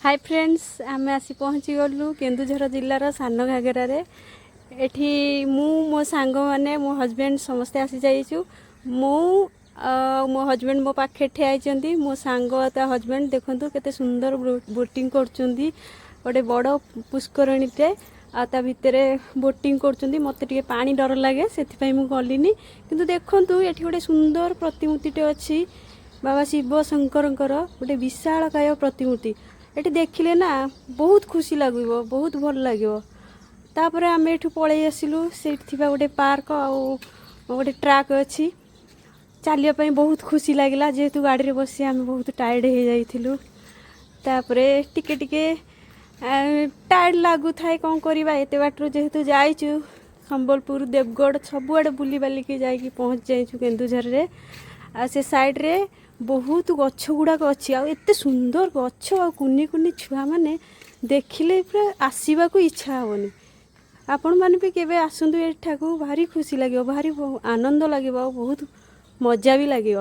Hi friends, आम आसी पहुँची गलु केन्दुझर जिलार सानघागरा रे। एठी मो सांग माने मो हजबैंड समस्ते आसी जाइछु। मो हजबैंड मो पाखे ठिया मो सांग ता हजबैंड देखंतु केते सुंदर बोटिंग करचुंदी। गोटे बड़ पुष्करणीटे ता भितर बोटिंग करचुंदी। मते टिके पानी डर लागे सेथिपई मु गलिनी, किंतु देखंतु एठी गोटे सुंदर प्रतिमूर्तिटे अछि बाबा शिव शंकरंकर गोटे विशालकाय प्रतिमूर्ति। एटी देखिले ना बहुत खुशी लगे, बहुत भल लगे। तापर आम एठू पलि आसिलु से गोटे पार्क आउ गोटे ट्रैक अच्छी चलिया बहुत खुशी लगिला, जेहेतु गाड़ी में बसी आम बहुत टायर्ड हो जाइलु। तापरे टिके टिके टायर्ड लगु थाए कौन करवा, एत बाटर जेहेतु जाइचु संबलपुर देवगढ़ सबुआड़े बुली बालिकी जाइकी पहुँच जाइचु केन्दुझर रे। आ से साइड रे बहुत गछ गुड़ाक अच्छी आते सुंदर गछ आ कुनी कुनी छुआ मैंने देखिले पूरा आसवा को इच्छा हेनी। आपण मैंने भी केवे आसतु एठाकू, भारी खुशी लगे, भारी आनंद लगे, बहुत मजा भी लगे।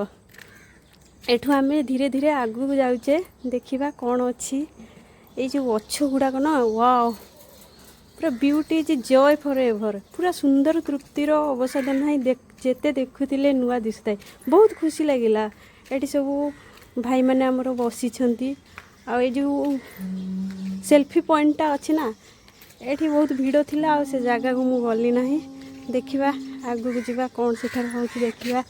एठू आम धीरे धीरे आगू जाऊे देखा कौन अच्छी ये जो गछ गुड़ाक ना, वाओ पूरा beauty is Joy for ever. पूरा सुंदर तृप्तिर अवसाद ना, जेते देखुले नुआ दिशुए, बहुत खुशी लगिला। एटी सब भाई मैंने आमर बसी आ जो सेल्फी पॉइंटा अच्छी ना, एटी बहुत भीड़ थिला आ से जगह को मु गली ना। देखा आगू को जीवा कौन से देखा।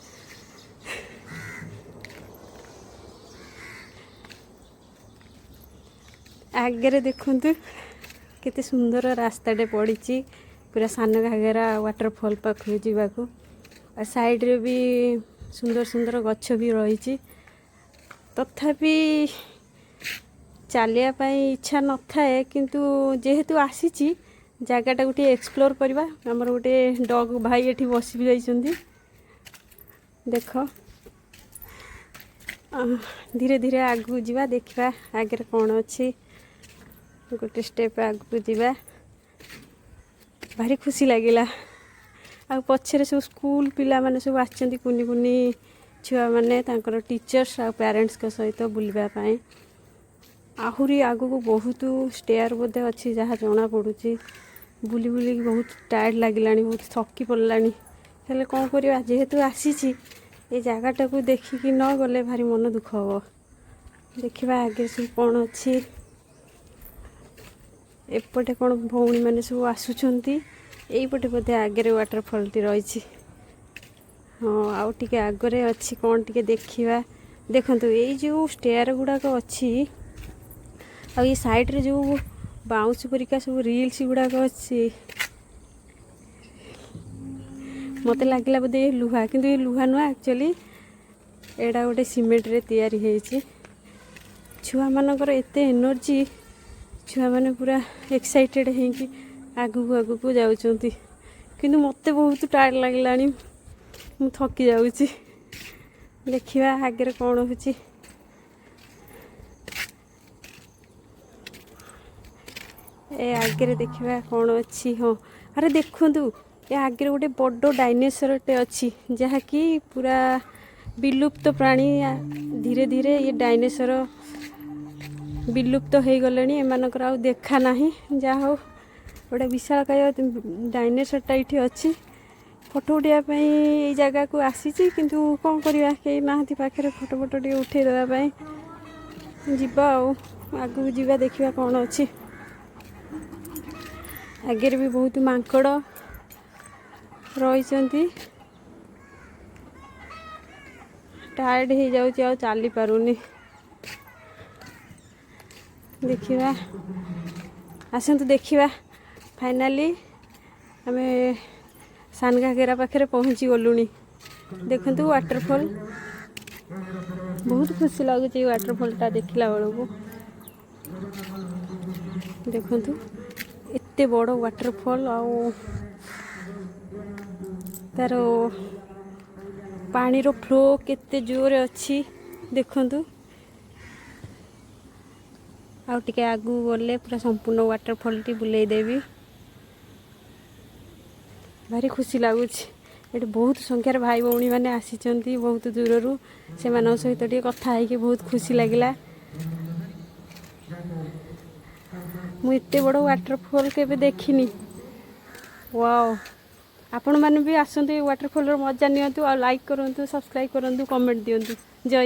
आगे देखंतु केते सुंदर रास्ताटे पड़ी, पूरा सानघागरा वाटरफॉल पाखु जावाकू। साइड रे भी सुंदर सुंदर गछ भी रही, तथापि चलिया इच्छा न थाए, किंतु जेहेतु आसी जगटा गोटे एक्सप्लोर करवा। आमर गोटे डॉग भाई एठी बसी भी जाइछंती, देख धीरे धीरे आगू जीवा देखा आगे कौन अच्छी। गोटे स्टेप आगू जीवा, भारी खुशी लगिला। आ पछरे सब स्कूल पिला माने सब आछंती, कुनी कुनी छुआ माने तांकर टीचर्स आ पेरेंट्स के सहित बुलबा पाए। आहुरी आगू को बहुत स्टेयर बोधे अच्छी जहाँ जना पड़ुची। बुली बुली बहुत टायर्ड लगिलानी, बहुत थकी पड़लानी। हेले कौन करवा, जेहेतु आसी ये जगटा को देखिकी न गले भारी मन दुख हम। देखा आगे सब कौन अच्छी, एपटे कौन भौणी मैंने सब आसुंच, यहीपटे बोधे आगे वाटरफॉल टी रही। हाँ आउ टिके आगरे अच्छी कौन टिके देखा। देखंतु ये जो स्टेयर गुड़ाक अच्छी आ ये साइड रे जो बाउंस परिका सब रील्स गुड़ाक अच्छी, मत लगला बोधे लुहा, किंतु ये लुहा नुआ एक्चुअली एडा गोटे सीमेंट रे तैयारी होइछि। छुआ मानकर एते एनर्जी, छुआ माने पूरा एक्साइटेड हेंकी आगू को जाउछंती, किंतु मते बहुत टायर्ड लागलानी, मु थकी जाउछि। देखिबा आगे कौन होछि। ए आगे देखिबा कौन अच्छी। हाँ अरे देखंतु ये आगे गोटे बड़ डायनासोरटे अच्छी, जहाँकि पूरा विलुप्त प्राणी। धीरे धीरे ये डायनासोर विलुप्त हो गले, एमानकर आउ देखा नाही। जा हो गोटे विशालकाय डायनासोरटा ये अच्छी। फोटो उठाइवाई ये जगह को आसी, किंतु कौन करवा कहीं ना पाखे फोटो फोटो टे उठे देवाई जीवा। आगू जीवा देखा कौन अच्छी। आगे भी बहुत मांकड़ रही, टायर्ड हो जाऊँ आ चली पारुनी। देखिवा आसतु देखिवा, फाइनाली आम सानघागरा पाखे पहुँची गलुनी। देखंतु वाटरफॉल, बहुत खुशी लगुच वाटरफॉलटा देखला बेलू। देखंतु एते बड़ वाटरफॉल आउ तार पानी रो फ्लो केते जोर अच्छी। देखंतु आउ टिके आगू गले पूरा संपूर्ण वाटरफॉल टी बुले देवी। भारी खुशी लगुच। ये बहुत संख्यार भाई भौणी मैंने आसी बहुत दूर से सहित कथा है बहुत खुशी लगिला। ମୁଁ ଏତେ ବଡ଼ ୱାଟରଫଲ୍ କେବେ ଦେଖିନି। ୱାଓ, ଆପଣମାନେ ବି ଆସନ୍ତୁ ଏ ୱାଟରଫଲ୍ର ମଜା ନିଅନ୍ତୁ। ଆଉ ଲାଇକ୍ କରନ୍ତୁ, ସବସ୍କ୍ରାଇବ୍ କରନ୍ତୁ, କମେଣ୍ଟ ଦିଅନ୍ତୁ। ଜୟ